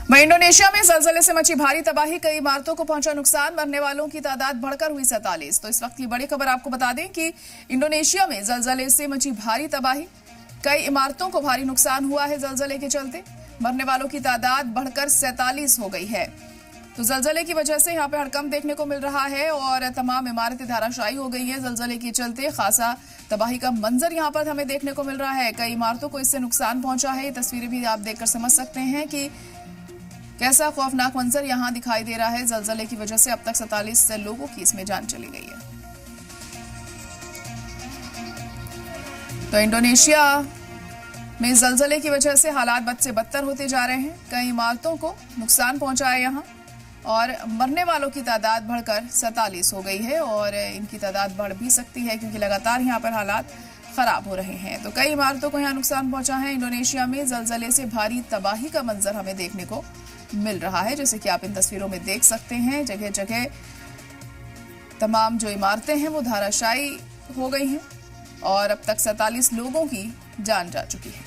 वहीं इंडोनेशिया में जलजले से मची भारी तबाही, कई इमारतों को पहुंचा नुकसान, मरने वालों की तादाद बढ़कर हुई 47। तो इस वक्त की बड़ी खबर आपको बता दें कि इंडोनेशिया में जलजले से मची भारी तबाही, कई इमारतों को भारी नुकसान हुआ है। जलजले के चलते मरने वालों की तादाद बढ़कर 47 हो गई है। तो जलजले की वजह से यहाँ पे हड़कंप देखने को मिल रहा है और तमाम इमारतें धाराशायी हो गई हैं। जलजले के चलते खासा तबाही का मंजर यहाँ पर हमें देखने को मिल रहा है। कई इमारतों को इससे नुकसान पहुंचा है। ये तस्वीरें भी आप देखकर समझ सकते हैं कि कैसा खौफनाक मंजर यहाँ दिखाई दे रहा है। जलजले की वजह से अब तक 47 लोगों की इसमें जान चली गई है। तो इंडोनेशिया में जलजले की वजह से हालात बद से बदतर होते जा रहे हैं। कई इमारतों को नुकसान पहुंचा है यहाँ और मरने वालों की तादाद बढ़कर 47 हो गई है और इनकी तादाद बढ़ भी सकती है क्योंकि लगातार यहाँ पर हालात खराब हो रहे हैं। तो कई इमारतों को यहाँ नुकसान पहुंचा है। इंडोनेशिया में जलजले से भारी तबाही का मंजर हमें देखने को मिल रहा है, जैसे कि आप इन तस्वीरों में देख सकते हैं। जगह जगह तमाम जो इमारतें हैं वो धाराशायी हो गई हैं और अब तक 47 लोगों की जान जा चुकी है।